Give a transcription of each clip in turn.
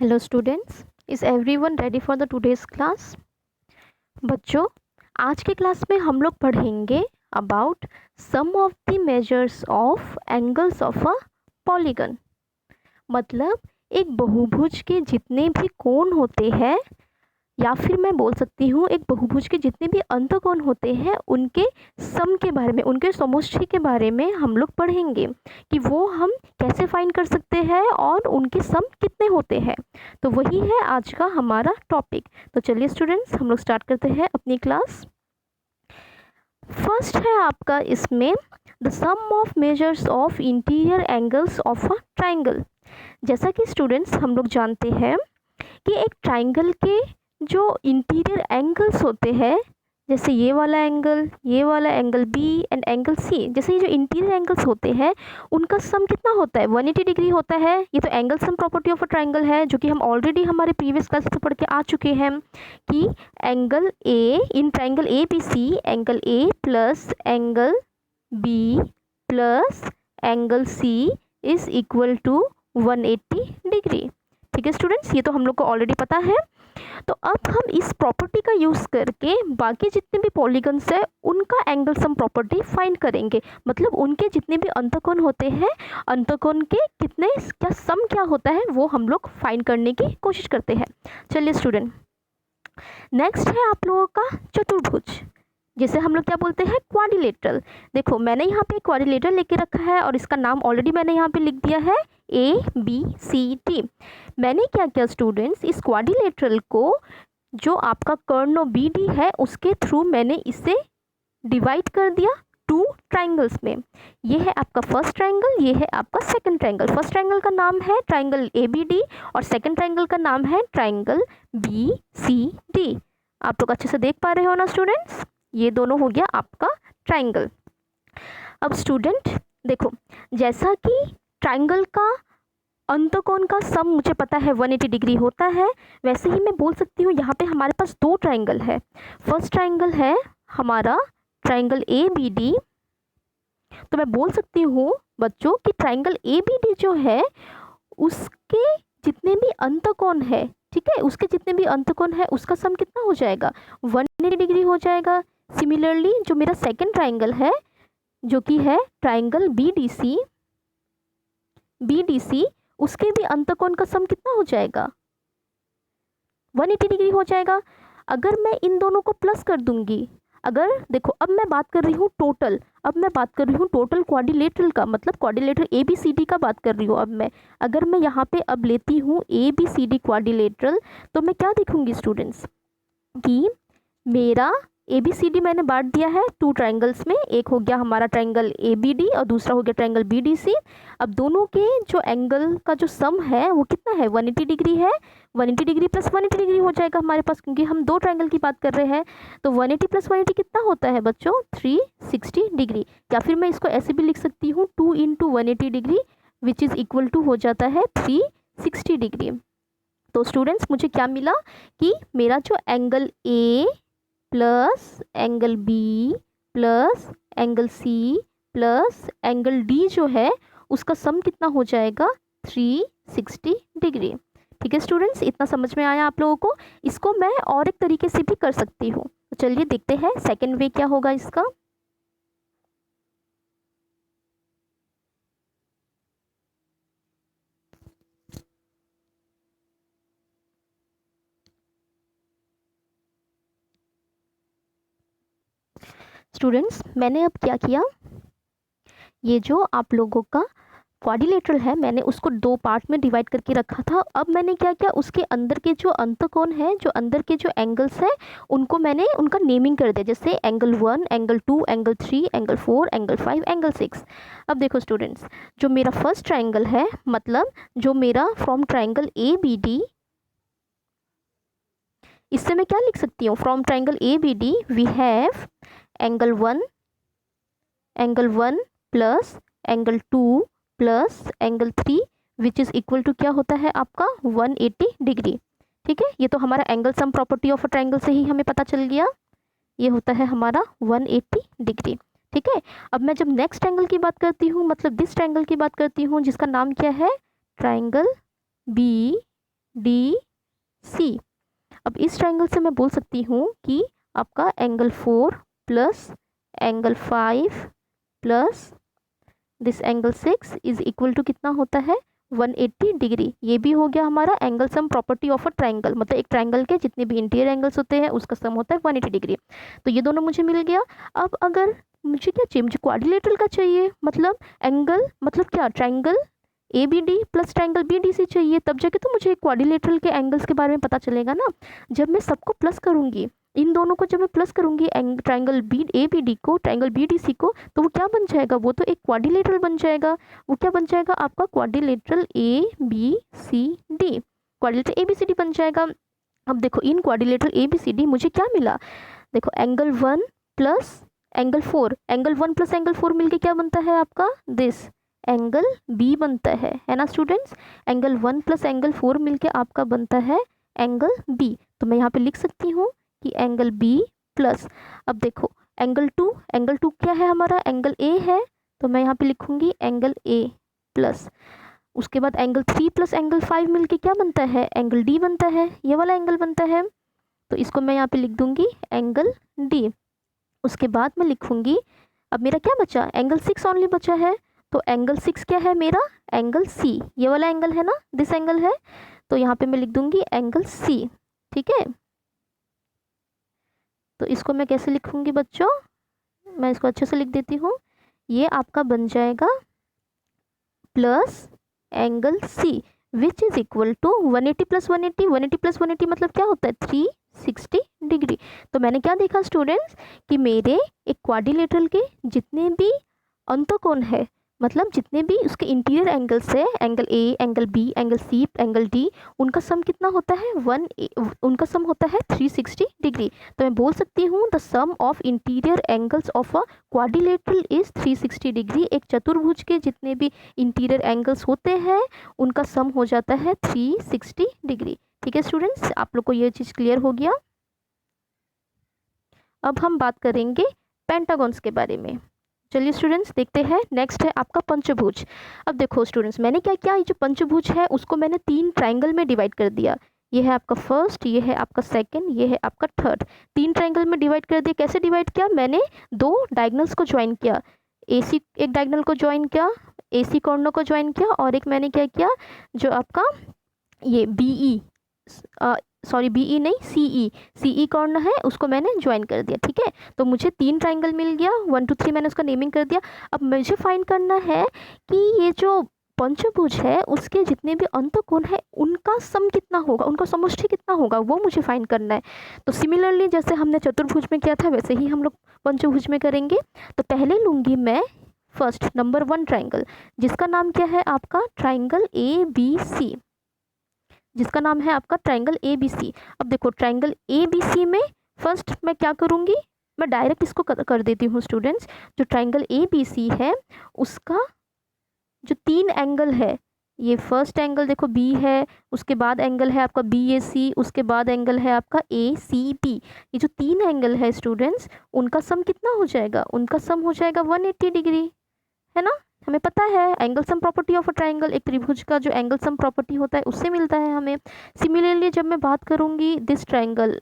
Hello students, is everyone ready for the today's class. बच्चों, आज के क्लास में हम लोग पढ़ेंगे about sum of the measures of angles of a polygon. मतलब एक बहुभुज के जितने भी कोण होते हैं, या फिर मैं बोल सकती हूँ एक बहुभुज के जितने भी अंतकोण होते हैं उनके सम के बारे में, उनके समष्टि के बारे में हम लोग पढ़ेंगे कि वो हम कैसे फाइंड कर सकते हैं और उनके सम कितने होते हैं। तो वही है आज का हमारा टॉपिक। तो चलिए स्टूडेंट्स, हम लोग स्टार्ट करते हैं अपनी क्लास। फर्स्ट है आपका इसमें the sum of measures of interior angles of a triangle. जैसा कि स्टूडेंट्स हम लोग जानते हैं कि एक ट्राइंगल के जो इंटीरियर एंगल्स होते हैं, जैसे ये वाला angle B and angle C, जैसे ये जो इंटीरियर एंगल्स होते हैं उनका सम कितना होता है? 180 डिग्री होता है। ये तो angle sum property of a triangle है, जो कि हम ऑलरेडी हमारे प्रीवियस क्लास में पढ़ के आ चुके हैं कि angle A in triangle A B C, angle A plus angle B plus angle C is equal to 180 degree. ठीक है स्टूडेंट्स, ये तो हम लोग को ऑलरेडी पता है। तो अब हम इस प्रॉपर्टी का यूज़ करके बाकी जितने भी पॉलीगन्स है उनका एंगल सम प्रॉपर्टी फाइंड करेंगे। मतलब उनके जितने भी अंतकोण होते हैं, अंतकोण के कितने क्या सम क्या होता है वो हम लोग फाइंड करने की कोशिश करते हैं। चलिए स्टूडेंट, नेक्स्ट है आप लोगों का चतुर्भुज, जिसे हम लोग क्या बोलते हैं? क्वाड्रिलेटरल। देखो मैंने यहाँ पे क्वाड्रिलेटरल लेके रखा है और इसका नाम ऑलरेडी मैंने यहाँ पे लिख दिया है ABCD। मैंने क्या किया स्टूडेंट्स, इस क्वाड्रिलेटरल को जो आपका कर्ण BD है उसके थ्रू मैंने इसे डिवाइड कर दिया टू ट्राइंगल्स में। ये है आपका फर्स्ट ट्राइंगल, ये है आपका सेकंड ट्राइंगल। फर्स्ट ट्राइंगल का नाम है ट्राइंगल ABD और सेकंड ट्राइंगल का नाम है ट्राइंगल BCD। आप लोग अच्छे से देख पा रहे हो ना स्टूडेंट्स? ये दोनों हो गया आपका ट्राइंगल। अब स्टूडेंट देखो, जैसा कि ट्राइंगल का अंतकोण का सम मुझे पता है 180 डिग्री होता है, वैसे ही मैं बोल सकती हूँ यहाँ पे हमारे पास दो ट्राइंगल है। फर्स्ट ट्राइंगल है हमारा ट्राइंगल ABD। तो मैं बोल सकती हूँ बच्चों कि ट्राइंगल ABD जो है उसके जितने भी अंतकोण है, ठीक है, उसके जितने भी अंतकोण है उसका सम कितना हो जाएगा? 180 डिग्री हो जाएगा। सिमिलरली जो मेरा सेकंड ट्राइंगल है जो कि है ट्राइंगल BDC, उसके भी अंतकोण का सम कितना हो जाएगा? 180 डिग्री हो जाएगा। अगर मैं इन दोनों को प्लस कर दूंगी, अगर देखो अब मैं बात कर रही हूँ टोटल, अब मैं बात कर रही हूँ टोटल क्वाड्रिलेटरल का, मतलब क्वाड्रिलेटरल ABCD का बात कर रही हूँ। अब मैं अगर मैं यहाँ पे अब लेती हूँ ABCD क्वाड्रिलेटरल, तो मैं क्या देखूंगी स्टूडेंट्स कि मेरा ABCD मैंने बांट दिया है टू ट्राइंगल्स में। एक हो गया हमारा ट्राइंगल ABD और दूसरा हो गया ट्राइंगल BDC। अब दोनों के जो एंगल का जो सम है वो कितना है? 180 डिग्री है। 180 डिग्री प्लस 180 डिग्री हो जाएगा हमारे पास, क्योंकि हम दो ट्राइंगल की बात कर रहे हैं। तो 180 प्लस 180 कितना होता है बच्चों? 360 डिग्री। या फिर मैं इसको ऐसे भी लिख सकती हूँ 2 into 180 degree which is equal to हो जाता है 360 डिग्री। तो स्टूडेंट्स मुझे क्या मिला कि मेरा जो angle A plus angle B plus angle C plus angle D जो है उसका सम कितना हो जाएगा? 360 डिग्री। ठीक है स्टूडेंट्स, इतना समझ में आया आप लोगों को? इसको मैं और एक तरीके से भी कर सकती हूँ। तो चलिए देखते हैं सेकंड वे क्या होगा इसका। स्टूडेंट्स मैंने अब क्या किया, ये जो आप लोगों का क्वाड्रिलेटरल है मैंने उसको दो पार्ट में डिवाइड करके रखा था। अब मैंने क्या किया, उसके अंदर के जो अंतकोण है, जो अंदर के जो एंगल्स है उनको मैंने उनका नेमिंग कर दिया, जैसे angle 1, angle 2, angle 3, angle 4, angle 5, angle 6। अब देखो स्टूडेंट्स, जो मेरा फर्स्ट ट्राइंगल है, मतलब जो मेरा फ्रॉम ट्राइंगल ABD, इससे मैं क्या लिख सकती हूँ? From triangle ABD we have angle 1 plus angle 2 plus angle 3 which is equal to क्या होता है आपका? 180 डिग्री। ठीक है, ये तो हमारा angle sum property of a triangle से ही हमें पता चल गया, ये होता है हमारा 180 डिग्री। ठीक है, अब मैं जब नेक्स्ट एंगल की बात करती हूँ, मतलब दिस ट्राइंगल की बात करती हूँ जिसका नाम क्या है? Triangle D C. अब इस ट्राइंगल से मैं बोल सकती हूँ कि आपका angle 4 plus angle 5 plus this angle 6 is equal to कितना होता है 180 डिग्री। ये भी हो गया हमारा angle sum property of a triangle, मतलब एक ट्राइंगल के जितने भी इंटीरियर एंगल्स होते हैं उसका सम होता है 180 डिग्री। तो ये दोनों मुझे मिल गया। अब अगर मुझे क्या चाहिए, मुझे क्वाड्रिलेटरल का चाहिए, मतलब एंगल, मतलब क्या, triangle A B D plus triangle B D C चाहिए, तब जाके तो मुझे क्वाड्रिलेटरल के एंगल्स के बारे में पता चलेगा ना। जब मैं सबको प्लस करूँगी, इन दोनों को जब मैं प्लस करूँगी triangle B A B D को, ट्राइंगल बी डी सी को, तो वो क्या बन जाएगा, वो तो एक क्वाड्रिलेटरल बन जाएगा। वो क्या बन जाएगा आपका quadrilateral A B C D, quadrilateral A B C D बन जाएगा। अब देखो in quadrilateral A B C D मुझे क्या मिला, देखो angle 1 plus angle 4, angle 1 plus angle 4 मिलके क्या बनता है आपका दिस एंगल बी बनता है ना स्टूडेंट्स। एंगल 1 प्लस एंगल 4 मिलके आपका बनता है एंगल बी। तो मैं यहाँ पे लिख सकती हूँ कि एंगल बी प्लस, अब देखो एंगल 2, एंगल 2 क्या है हमारा, एंगल ए है, तो मैं यहाँ पे लिखूँगी एंगल ए प्लस, उसके बाद एंगल 3 प्लस एंगल 5 मिलके क्या बनता है एंगल डी बनता है, ये वाला एंगल बनता है। तो इसको मैं यहाँ पे लिख दूँगी एंगल डी। उसके बाद मैं लिखूँगी, अब मेरा क्या बचा, एंगल 6 ओनली बचा है, तो एंगल 6 क्या है मेरा, एंगल सी, ये वाला एंगल है ना, दिस एंगल है, तो यहाँ पे मैं लिख दूँगी एंगल सी। ठीक है, तो इसको मैं कैसे लिखूँगी बच्चों, मैं इसको अच्छे से लिख देती हूँ, ये आपका बन जाएगा plus angle C which is equal to 180 plus 180, 180 plus 180 मतलब क्या होता है 360 डिग्री। तो मैंने क्या देखा स्टूडेंट्स कि मेरे एक क्वाड्रिलेटरल के जितने भी अंतःकोण है, मतलब जितने भी उसके इंटीरियर एंगल्स है, angle A, angle B, angle C, angle D, उनका सम कितना होता है उनका सम होता है 360 डिग्री। तो मैं बोल सकती हूँ the sum of interior angles of a quadrilateral is 360 degree. एक चतुर्भुज के जितने भी इंटीरियर एंगल्स होते हैं उनका सम हो जाता है 360 डिग्री। ठीक है स्टूडेंट्स, आप लोग को ये चीज़ क्लियर हो गया। अब हम बात करेंगे पेंटागॉन्स के बारे में। चलिए स्टूडेंट्स देखते हैं, नेक्स्ट है आपका पंचभुज। अब देखो स्टूडेंट्स मैंने क्या किया, ये जो पंचभुज है उसको मैंने 3 ट्राइंगल में डिवाइड कर दिया। ये है आपका फर्स्ट, ये है आपका सेकंड, ये है आपका थर्ड। 3 ट्राइंगल में डिवाइड कर दिया। कैसे डिवाइड किया, मैंने 2 डायगनल्स को ज्वाइन किया, AC एक डायगनल को ज्वाइन किया, AC कॉर्नर को ज्वाइन किया, और एक मैंने क्या किया, जो आपका ये BE सॉरी BE नहीं CE कॉर्नर है उसको मैंने ज्वाइन कर दिया। ठीक है, तो मुझे 3 ट्राइंगल मिल गया, 1 2 3 मैंने उसका नेमिंग कर दिया। अब मुझे फाइंड करना है कि ये जो पंचभुज है उसके जितने भी अंतःकोण है उनका सम कितना होगा, उनका समष्टि कितना होगा, वो मुझे फाइंड करना है। तो सिमिलरली जैसे हमने चतुर्भुज में किया था वैसे ही हम लोग पंचभुज में करेंगे। तो पहले लूँगी मैं फर्स्ट नंबर 1 ट्राइंगल, जिसका नाम क्या है आपका ट्राइंगल ABC, जिसका नाम है आपका ट्राइंगल ABC। अब देखो ट्राइंगल ABC में फर्स्ट मैं क्या करूँगी, मैं डायरेक्ट इसको कर देती हूँ स्टूडेंट्स। जो ट्राइंगल ABC है उसका जो 3 एंगल है, ये फर्स्ट एंगल देखो B है, उसके बाद एंगल है आपका BAC, उसके बाद एंगल है आपका ACB। ये जो 3 एंगल है स्टूडेंट्स उनका सम कितना हो जाएगा, उनका सम हो जाएगा 180 डिग्री, है ना। हमें पता है angle sum property of a triangle, एक त्रिभुज का जो एंगल सम प्रॉपर्टी होता है उससे मिलता है हमें। सिमिलरली जब मैं बात करूँगी दिस ट्राइंगल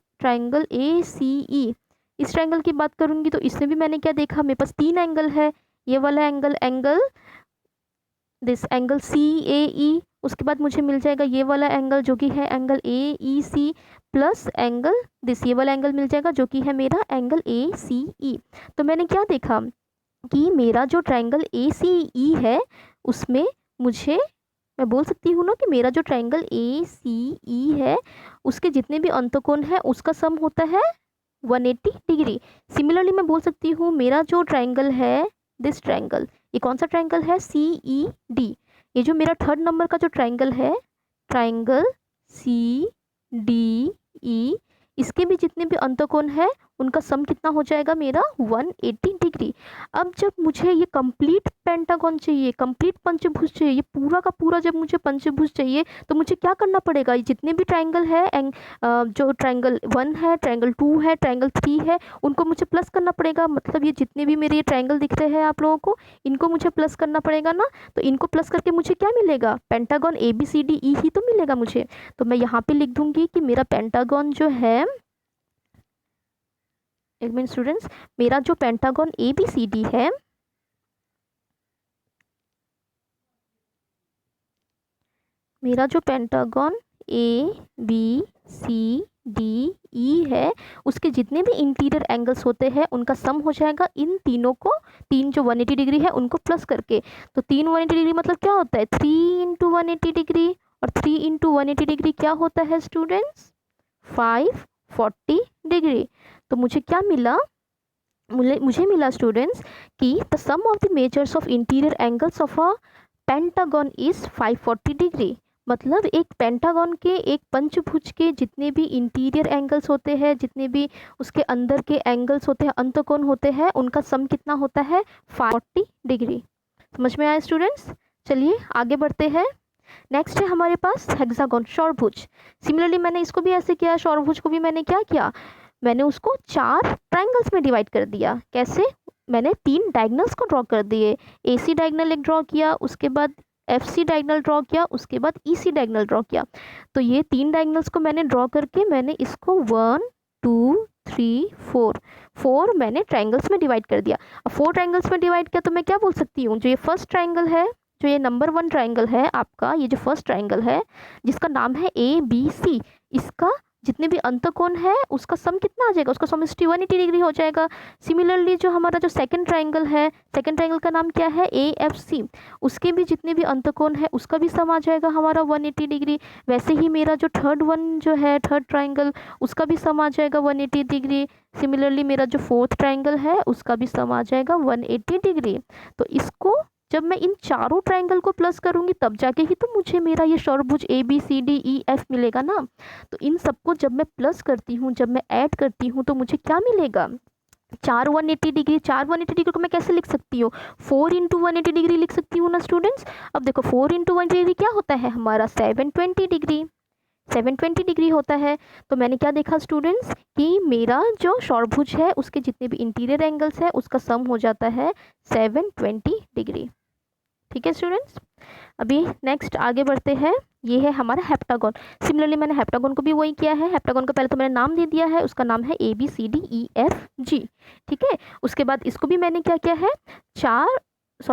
ACE, इस ट्राइंगल की बात करूँगी तो इसमें भी मैंने क्या देखा, मेरे पास 3 एंगल है, ये वाला एंगल दिस एंगल CAE, उसके बाद मुझे मिल जाएगा ये वाला एंगल जो कि है angle AEC plus angle this, ये वाला एंगल मिल जाएगा जो कि है मेरा एंगल ACE। तो मैंने क्या देखा कि मेरा जो ट्राइंगल ACE है उसमें मुझे, मैं बोल सकती हूँ ना कि मेरा जो ट्राइंगल ACE है उसके जितने भी अंतःकोण है उसका सम होता है 180 डिग्री। सिमिलरली मैं बोल सकती हूँ मेरा जो ट्राइंगल है दिस ट्राइंगल, ये कौन सा ट्राइंगल है CED, ये जो मेरा थर्ड नंबर का जो ट्राइंगल है ट्राइंगल CDE, इसके भी जितने भी अंतःकोण है उनका सम कितना हो जाएगा मेरा 180 डिग्री। अब जब मुझे ये कंप्लीट पेंटागन चाहिए, कंप्लीट पंचभुज चाहिए, ये पूरा का पूरा जब मुझे पंचभुज चाहिए तो मुझे क्या करना पड़ेगा, ये जितने भी ट्राइंगल है जो ट्राइंगल 1 है, ट्राइंगल 2 है, ट्राइंगल 3 है, उनको मुझे प्लस करना पड़ेगा। मतलब ये जितने भी मेरे ये ट्राइंगल दिख रहे हैं आप लोगों को, इनको मुझे प्लस करना पड़ेगा ना। तो इनको प्लस करके मुझे क्या मिलेगा, पेंटागन ABCDE ही तो मिलेगा मुझे। तो मैं यहाँ पे लिख दूंगी कि मेरा पेंटागन जो है, एक मिनट स्टूडेंट्स, मेरा जो पेंटागन ABCD है, मेरा जो पेंटागन ABCDE है, उसके जितने भी इंटीरियर एंगल्स होते हैं उनका सम हो जाएगा इन तीनों को, तीन जो 180 डिग्री है उनको प्लस करके। तो 3 180 डिग्री मतलब क्या होता है, 3 इंटू 180 डिग्री, और 3 इंटू 180 डिग्री क्या होता है स्टूडेंट्स, 540 डिग्री। तो मुझे क्या मिला, मुझे मिला स्टूडेंट्स कि the sum of the measures of interior angles of a pentagon is 540 degree. मतलब एक पेंटागन के, एक पंचभुज के जितने भी इंटीरियर एंगल्स होते हैं, जितने भी उसके अंदर के एंगल्स होते हैं, अंतकोण होते हैं, उनका सम कितना होता है 540 डिग्री। समझ में आया स्टूडेंट्स? चलिए आगे बढ़ते हैं। नेक्स्ट है हमारे पास हेक्सागन, चौरभुज। सिमिलरली मैंने इसको भी ऐसे किया, चौरभुज को भी मैंने क्या किया, मैंने उसको 4 ट्राइंगल्स में डिवाइड कर दिया। कैसे, मैंने 3 डायगनल्स को ड्रॉ कर दिए। AC डायगनल एक ड्रॉ किया, उसके बाद FC डायगनल ड्रॉ किया, उसके बाद EC डायगनल ड्रॉ किया। तो ये 3 डायगनल्स को मैंने ड्रॉ करके मैंने इसको 1 2 3 4 मैंने ट्राइंगल्स में डिवाइड कर दिया। अब 4 ट्राइंगल्स में डिवाइड किया तो मैं क्या बोल सकती हूँ, जो ये फर्स्ट ट्राइंगल है, जो ये नंबर 1 ट्राइंगल है आपका, ये जो फर्स्ट ट्राइंगल है जिसका नाम है ABC, इसका जितने भी अंतकोण है उसका सम कितना आ जाएगा, उसका समष्टि 180 डिग्री हो जाएगा। सिमिलरली जो हमारा जो सेकंड ट्राइंगल है, सेकंड ट्राइंगल का नाम क्या है AFC, उसके भी जितने भी अंतकोण है उसका भी सम आ जाएगा हमारा 180 डिग्री। वैसे ही मेरा जो थर्ड वन जो है, थर्ड ट्राइंगल, उसका भी सम आ जाएगा 180 डिग्री। सिमिलरली मेरा जो फोर्थ ट्राइंगल है उसका भी सम आ जाएगा 180 डिग्री। तो इसको जब मैं इन चारों ट्राइंगल को प्लस करूंगी तब जाके ही तो मुझे मेरा ये चौरभुज ABCDEF मिलेगा ना। तो इन सबको जब मैं प्लस करती हूँ, जब मैं ऐड करती हूँ तो मुझे क्या मिलेगा, 4 180 डिग्री। 4 180 डिग्री को मैं कैसे लिख सकती हूँ, 4 इंटू 180 डिग्री लिख सकती हूँ ना स्टूडेंट्स। अब देखो 4 इंटू 180 डिग्री क्या होता है हमारा 720 डिग्री, 720 डिग्री होता है। तो मैंने क्या देखा स्टूडेंट्स कि मेरा जो चौरभुज है उसके जितने भी इंटीरियर एंगल्स है उसका सम हो जाता है 720 डिग्री। ठीक है स्टूडेंट्स, अभी नेक्स्ट आगे बढ़ते हैं। ये है हमारा हेप्टागन। सिमिलरली मैंने हेप्टागन को भी वही किया है। हेप्टागन को पहले तो मैंने नाम दे दिया है, उसका नाम है ABCDEFG। ठीक है, उसके बाद इसको भी मैंने क्या किया है,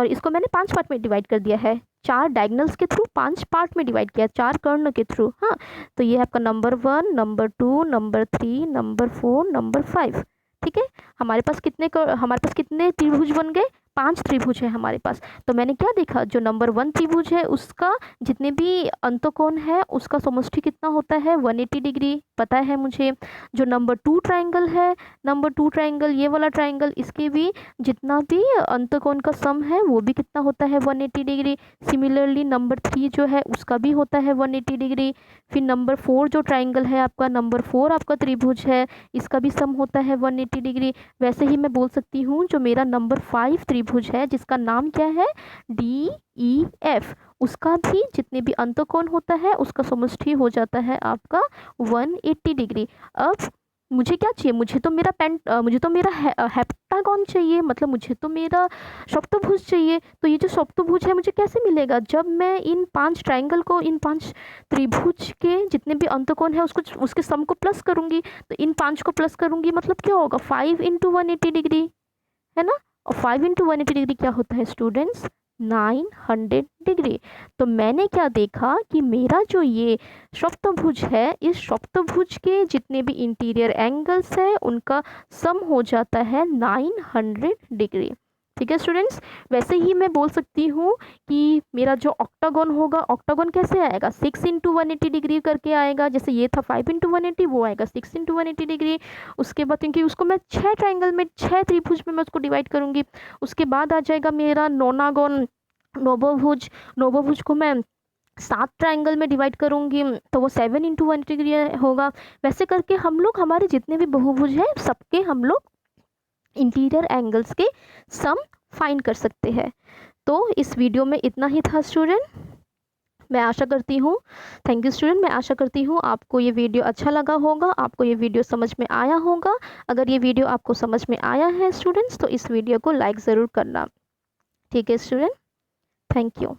इसको मैंने 5 पार्ट में डिवाइड कर दिया है, 4 डायगनल्स के थ्रू 5 पार्ट में डिवाइड किया, 4 कर्ण के थ्रू। हाँ, तो ये है आपका number 1, number 2, number 3, number 4, number 5। ठीक है, हमारे पास कितने त्रिभुज बन गए, 5 त्रिभुज है हमारे पास। तो मैंने क्या देखा, जो नंबर 1 त्रिभुज है उसका जितने भी अंतकोण है उसका समष्टि कितना होता है 180 डिग्री, पता है मुझे। जो नंबर 2 ट्राइंगल है, नंबर 2 ट्राइंगल ये वाला ट्राइंगल, इसके भी जितना भी अंतकोण का सम है वो भी कितना होता है 180 डिग्री। सिमिलरली नंबर 3 जो है उसका भी होता है 180 डिग्री। फिर नंबर 4 जो ट्राइंगल है आपका, नंबर 4 आपका त्रिभुज है, इसका भी सम होता है 180 डिग्री। वैसे ही मैं बोल सकती हूँ जो मेरा नंबर 5 त्रिभुज है जिसका नाम क्या है DEF, उसका भी जितने भी अंतकोण होता है उसका समष्टि हो जाता है आपका 180 डिग्री। अब मुझे क्या चाहिए, मुझे तो मेरा हेप्टागन चाहिए, मतलब मुझे तो मेरा सप्तभुज चाहिए। तो ये जो सप्तभुज है मुझे कैसे मिलेगा, जब मैं इन 5 ट्राइंगल को, इन 5 त्रिभुज के जितने भी अंतकोण है उसके सम को प्लस करूंगी। तो इन 5 को प्लस करूंगी मतलब क्या होगा, 5 इंटू 180 डिग्री है ना। और 5 इंटू 180 डिग्री क्या होता है स्टूडेंट्स, 900 डिग्री। तो मैंने क्या देखा कि मेरा जो ये सप्तभुज है, इस सप्तभुज के जितने भी इंटीरियर एंगल्स है उनका सम हो जाता है 900 डिग्री। ठीक है स्टूडेंट्स, वैसे ही मैं बोल सकती हूँ कि मेरा जो ऑक्टागन होगा, ऑक्टागन कैसे आएगा, 6 इंटू 180 डिग्री करके आएगा। जैसे ये था 5 इंटू 180, वो आएगा 6 इंटू 180 डिग्री। उसके बाद क्योंकि उसको मैं 6 ट्राइंगल में, 6 त्रिभुज में मैं उसको डिवाइड करूँगी। उसके बाद आ जाएगा मेरा नोनागन, नवभुज। नवभुज को मैं 7 ट्राइंगल में डिवाइड करूँगी तो वो 7 इंटू 180 डिग्री होगा। वैसे करके हम लोग हमारे जितने भी बहुभुज हैं सबके हम लोग इंटीरियर एंगल्स के सम फाइंड कर सकते हैं। तो इस वीडियो में इतना ही था स्टूडेंट। मैं आशा करती हूँ, थैंक यू स्टूडेंट, मैं आशा करती हूँ आपको ये वीडियो अच्छा लगा होगा, आपको ये वीडियो समझ में आया होगा। अगर ये वीडियो आपको समझ में आया है स्टूडेंट्स तो इस वीडियो को लाइक ज़रूर करना। ठीक है स्टूडेंट, थैंक यू।